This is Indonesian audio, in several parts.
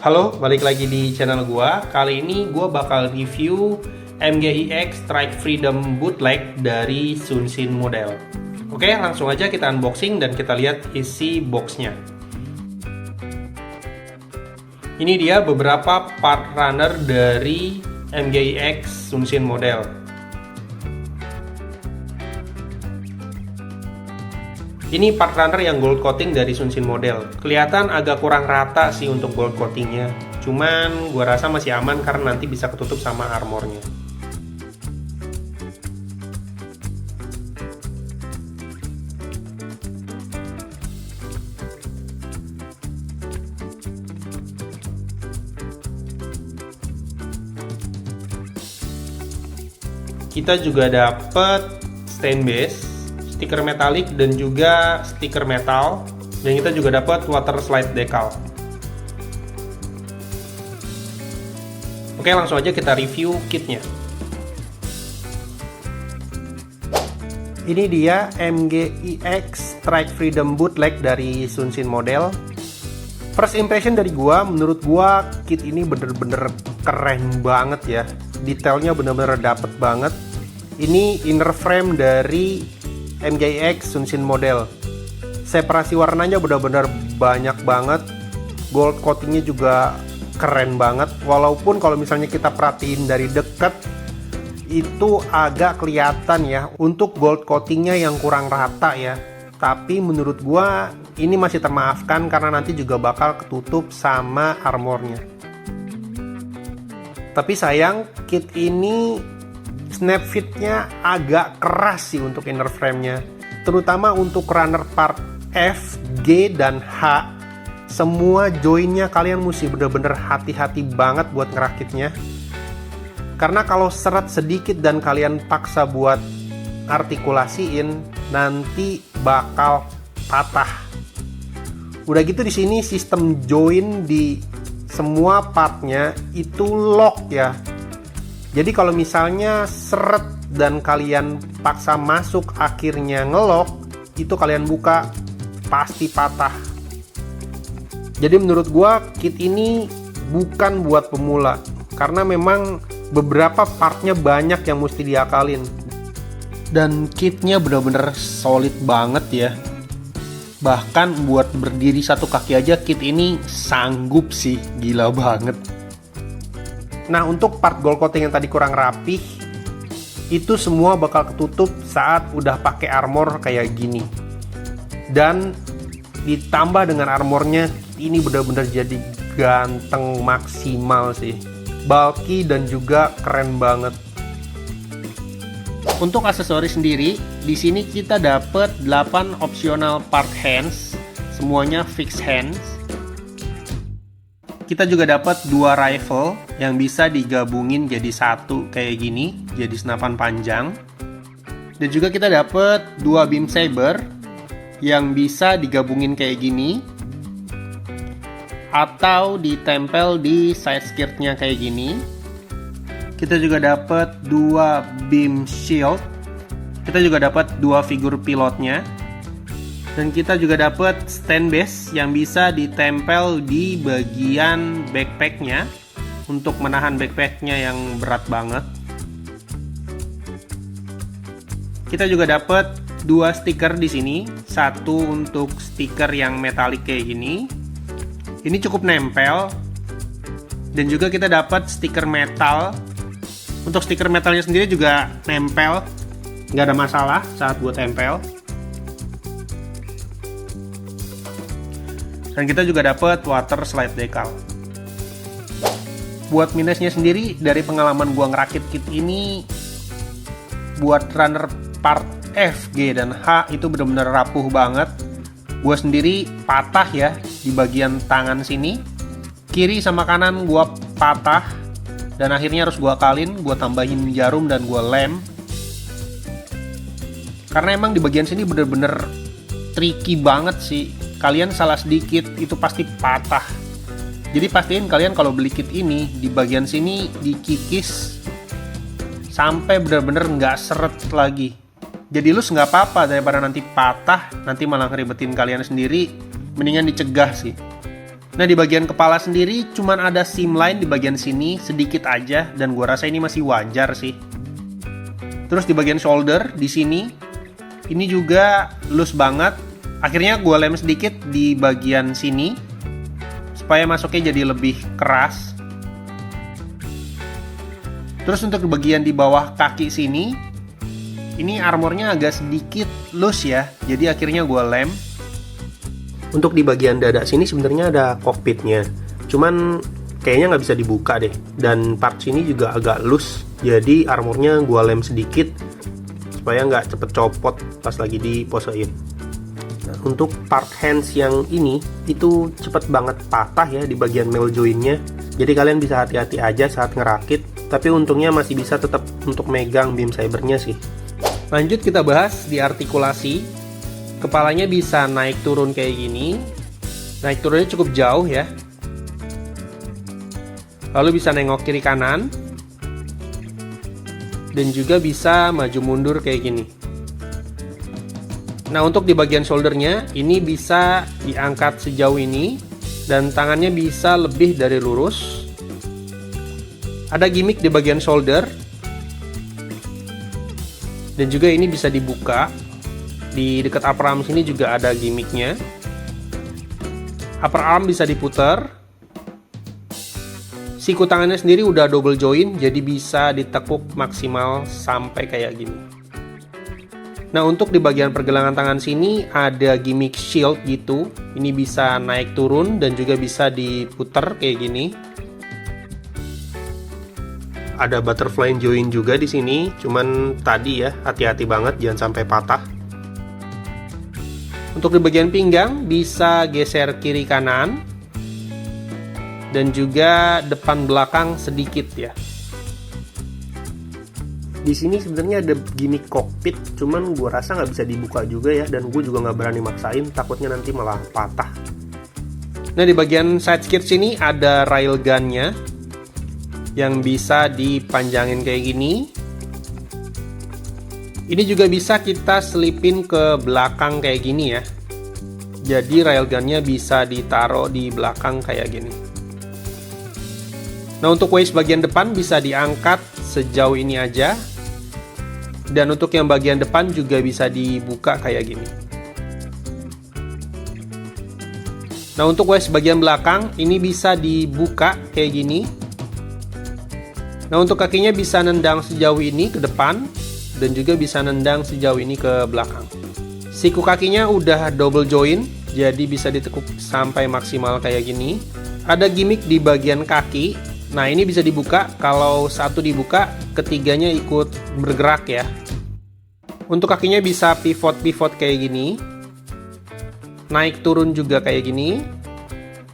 Halo, balik lagi di channel gua. Kali ini gua bakal review MGIX Strike Freedom Bootleg dari Sunshin model. Oke, langsung aja kita unboxing dan kita lihat isi boxnya. Ini dia beberapa part runner dari MGIX Sunshin model. Ini part runner yang gold coating dari Sunshin model. Kelihatan agak kurang rata sih untuk gold coatingnya. Cuman gua rasa masih aman karena nanti bisa ketutup sama armornya. Kita juga dapat stain base, stiker metalik dan juga stiker metal, dan kita juga dapat water slide decal. Oke, langsung aja kita review kitnya. Ini dia MGIX Strike Freedom Bootleg dari Sunshin model. First impression dari gua, menurut gua kit ini bener-bener keren banget ya. Detailnya bener-bener dapet banget. Ini inner frame dari MGIX Sunshin model. Separasi warnanya benar-benar banyak banget. Gold coatingnya juga keren banget. Walaupun kalau misalnya kita perhatiin dari dekat, itu agak kelihatan ya untuk gold coatingnya yang kurang rata ya. Tapi menurut gua ini masih termaafkan karena nanti juga bakal ketutup sama armornya. Tapi sayang, kit ini snap fitnya agak keras sih untuk inner frame-nya, terutama untuk runner part F, G, dan H. Semua joinnya kalian mesti bener-bener hati-hati banget buat ngerakitnya, karena kalau seret sedikit dan kalian paksa buat artikulasiin, nanti bakal patah. Udah gitu di sini sistem join di semua partnya itu lock ya. Jadi kalau misalnya seret dan kalian paksa masuk akhirnya ngelok, itu kalian buka pasti patah. Jadi menurut gua kit ini bukan buat pemula, karena memang beberapa partnya banyak yang mesti diakalin. Dan kitnya bener-bener solid banget ya. Bahkan buat berdiri satu kaki aja kit ini sanggup sih, gila banget. Nah, untuk part gold coating yang tadi kurang rapih, itu semua bakal ketutup saat udah pakai armor kayak gini. Dan ditambah dengan armornya, ini benar-benar jadi ganteng maksimal sih. Bulky dan juga keren banget. Untuk aksesoris sendiri, di sini kita dapat 8 optional part hands, semuanya fixed hands. Kita juga dapat 2 rifle yang bisa digabungin jadi satu kayak gini, jadi senapan panjang. Dan juga kita dapat 2 beam saber yang bisa digabungin kayak gini atau ditempel di side skirtnya kayak gini. Kita juga dapat 2 beam shield. Kita juga dapat 2 figur pilotnya. Dan kita juga dapat stand base yang bisa ditempel di bagian backpacknya untuk menahan backpacknya yang berat banget. Kita juga dapat 2 stiker di sini, satu untuk stiker yang metalik kayak gini. Ini cukup nempel. Dan juga kita dapat stiker metal. Untuk stiker metalnya sendiri juga nempel, nggak ada masalah saat buat tempel. Dan kita juga dapat water slide decal. Buat minusnya sendiri, dari pengalaman gua ngerakit kit ini, buat runner part F, G, dan H itu bener-bener rapuh banget. Gua sendiri patah ya di bagian tangan sini. Kiri sama kanan gua patah. Dan akhirnya harus gua akalin, gua tambahin jarum dan gua lem. Karena emang di bagian sini bener-bener tricky banget sih. Kalian salah sedikit itu pasti patah. Jadi pastiin kalian kalau beli kit ini di bagian sini dikikis sampai benar-benar nggak seret lagi. Jadi lus nggak apa-apa daripada nanti patah, nanti malah ngeribetin kalian sendiri. Mendingan dicegah sih. Nah, di bagian kepala sendiri cuman ada seam line di bagian sini sedikit aja, dan gua rasa ini masih wajar sih. Terus di bagian shoulder di sini ini juga loose banget. Akhirnya gua lem sedikit di bagian sini supaya masuknya jadi lebih keras. Terus untuk bagian di bawah kaki sini, ini armornya agak sedikit loose ya, jadi akhirnya gue lem. Untuk di bagian dada sini sebenarnya ada cockpitnya, cuman kayaknya nggak bisa dibuka deh. Dan part sini juga agak loose, jadi armornya gue lem sedikit supaya nggak cepet copot pas lagi diposein. Nah, untuk part hands yang ini itu cepet banget patah ya di bagian male jointnya, jadi kalian bisa hati-hati aja saat ngerakit. Tapi untungnya masih bisa tetap untuk megang beam sabernya sih. Lanjut kita bahas di artikulasi. Kepalanya bisa naik turun kayak gini. Naik turunnya cukup jauh ya. Lalu bisa nengok kiri kanan. Dan juga bisa maju mundur kayak gini. Nah, untuk di bagian shouldernya ini bisa diangkat sejauh ini. Dan tangannya bisa lebih dari lurus. Ada gimmick di bagian shoulder. Dan juga ini bisa dibuka. Di dekat upper arm sini juga ada gimmicknya. Upper arm bisa diputar. Siku tangannya sendiri udah double joint, jadi bisa ditekuk maksimal sampai kayak gini. Nah, untuk di bagian pergelangan tangan sini ada gimmick shield gitu. Ini bisa naik turun dan juga bisa diputar kayak gini. Ada butterfly joint juga di sini, cuman tadi ya hati-hati banget jangan sampai patah. Untuk di bagian pinggang bisa geser kiri kanan dan juga depan belakang sedikit ya. Di sini sebenarnya ada gimmick cockpit, cuman gue rasa nggak bisa dibuka juga ya, dan gue juga nggak berani maksain, takutnya nanti malah patah. Nah, di bagian side skirt sini ada railgunnya yang bisa dipanjangin kayak gini. Ini juga bisa kita selipin ke belakang kayak gini ya. Jadi railgunnya bisa ditaruh di belakang kayak gini. Nah, untuk waist bagian depan bisa diangkat sejauh ini aja. Dan untuk yang bagian depan juga bisa dibuka kayak gini. Nah, untuk waist bagian belakang ini bisa dibuka kayak gini. Nah, untuk kakinya bisa nendang sejauh ini ke depan. Dan juga bisa nendang sejauh ini ke belakang. Siku kakinya udah double joint, jadi bisa ditekuk sampai maksimal kayak gini. Ada gimmick di bagian kaki. Nah, ini bisa dibuka. Kalau satu dibuka, ketiganya ikut bergerak ya. Untuk kakinya bisa pivot kayak gini. Naik turun juga kayak gini.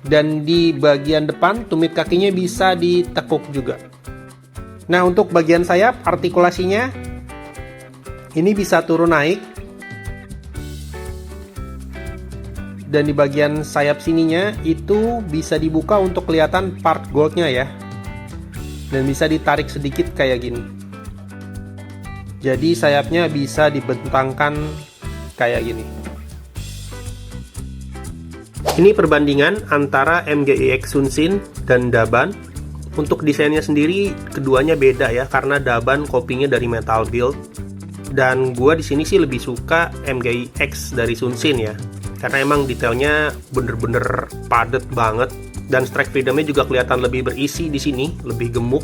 Dan di bagian depan, tumit kakinya bisa ditekuk juga. Nah, untuk bagian sayap, artikulasinya ini bisa turun naik. Dan di bagian sayap sininya itu bisa dibuka untuk kelihatan part goldnya ya. Dan bisa ditarik sedikit kayak gini. Jadi sayapnya bisa dibentangkan kayak gini. Ini perbandingan antara MGIX Sunshin dan Daban. Untuk desainnya sendiri keduanya beda ya, karena Daban copynya dari metal build. Dan gua di sini sih lebih suka MGIX dari Sunshin ya, karena emang detailnya bener-bener padet banget, dan strike freedomnya juga kelihatan lebih berisi di sini, lebih gemuk.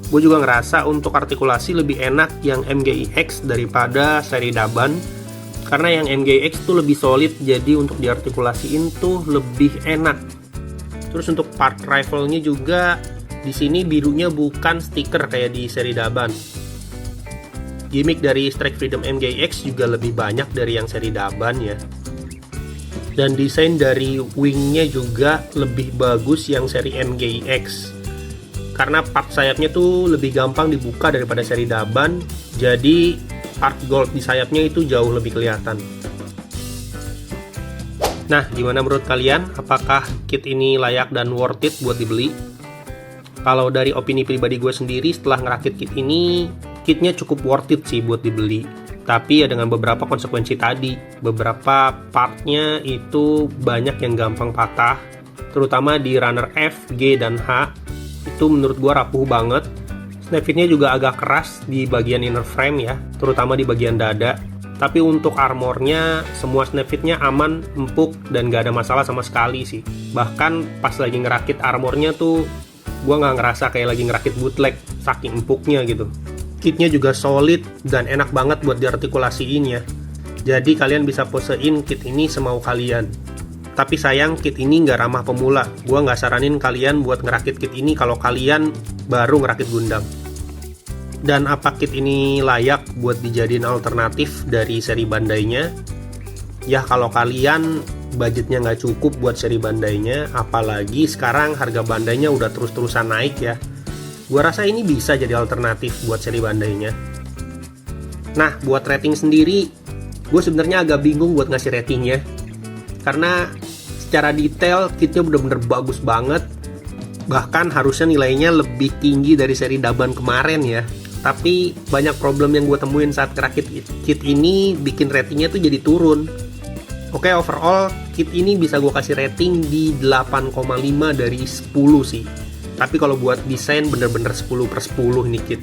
Gue juga ngerasa untuk artikulasi lebih enak yang MGIX daripada seri Daban, karena yang MGIX tuh lebih solid, jadi untuk diartikulasiin tuh lebih enak. Terus untuk part rifle-nya juga di sini birunya bukan stiker kayak di seri Daban. Gimmick dari Strike Freedom MGIX juga lebih banyak dari yang seri Daban ya. Dan desain dari wingnya juga lebih bagus yang seri MGIX. Karena part sayapnya tuh lebih gampang dibuka daripada seri Daban. Jadi part gold di sayapnya itu jauh lebih kelihatan. Nah, gimana menurut kalian? Apakah kit ini layak dan worth it buat dibeli? Kalau dari opini pribadi gue sendiri setelah ngerakit kit ini, kitnya cukup worth it sih buat dibeli. Tapi ya dengan beberapa konsekuensi tadi. Beberapa partnya itu banyak yang gampang patah. terutama di runner F, G, dan H. Itu menurut gue rapuh banget. Snap fitnya juga agak keras di bagian inner frame ya, terutama di bagian dada. Tapi untuk armornya, semua snap fitnya aman, empuk, dan gak ada masalah sama sekali sih. Bahkan pas lagi ngerakit armornya tuh, gue nggak ngerasa kayak lagi ngerakit bootleg, saking empuknya gitu. Kitnya juga solid dan enak banget buat diartikulasiin ya. Jadi kalian bisa posein kit ini semau kalian. Tapi sayang, kit ini nggak ramah pemula. Gue nggak saranin kalian buat ngerakit kit ini kalau kalian baru ngerakit Gundam. Dan apa kit ini layak buat dijadiin alternatif dari seri Bandai-nya? Ya kalau kalian budgetnya nggak cukup buat seri Bandai-nya, apalagi sekarang harga Bandai-nya udah terus-terusan naik ya. Gua rasa ini bisa jadi alternatif buat seri Bandai-nya. Nah, buat rating sendiri, gue sebenarnya agak bingung buat ngasih ratingnya. Karena secara detail kitnya bener-bener bagus banget. Bahkan harusnya nilainya lebih tinggi dari seri Daban kemarin ya. Tapi banyak problem yang gue temuin saat ngerakit kit ini bikin ratingnya tuh jadi turun. Oke, overall kit ini bisa gue kasih rating di 8,5 dari 10 sih. Tapi kalau buat desain bener-bener 10/10 ini kit.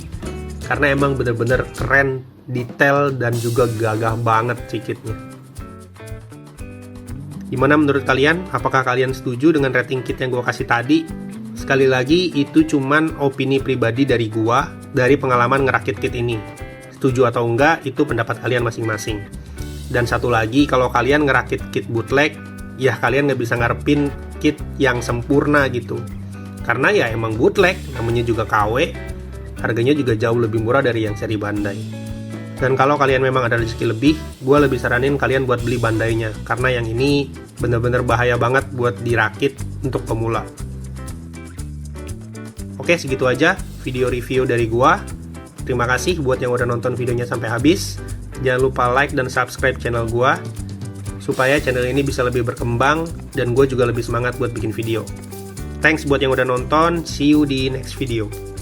Karena emang bener-bener keren, detail, dan juga gagah banget sih kitnya. Gimana menurut kalian? Apakah kalian setuju dengan rating kit yang gue kasih tadi? Sekali lagi, itu cuman opini pribadi dari gua, dari pengalaman ngerakit kit ini. Setuju atau enggak, itu pendapat kalian masing-masing. Dan satu lagi, kalau kalian ngerakit kit bootleg, ya kalian nggak bisa ngarepin kit yang sempurna gitu. Karena ya emang bootleg, namanya juga KW, harganya juga jauh lebih murah dari yang seri Bandai. Dan kalau kalian memang ada rezeki lebih, gua lebih saranin kalian buat beli Bandai-nya. Karena yang ini bener-bener bahaya banget buat dirakit untuk pemula. Oke, segitu aja video review dari gua. Terima kasih buat yang udah nonton videonya sampai habis. Jangan lupa like dan subscribe channel gua supaya channel ini bisa lebih berkembang dan gua juga lebih semangat buat bikin video. Thanks buat yang udah nonton. See you di next video.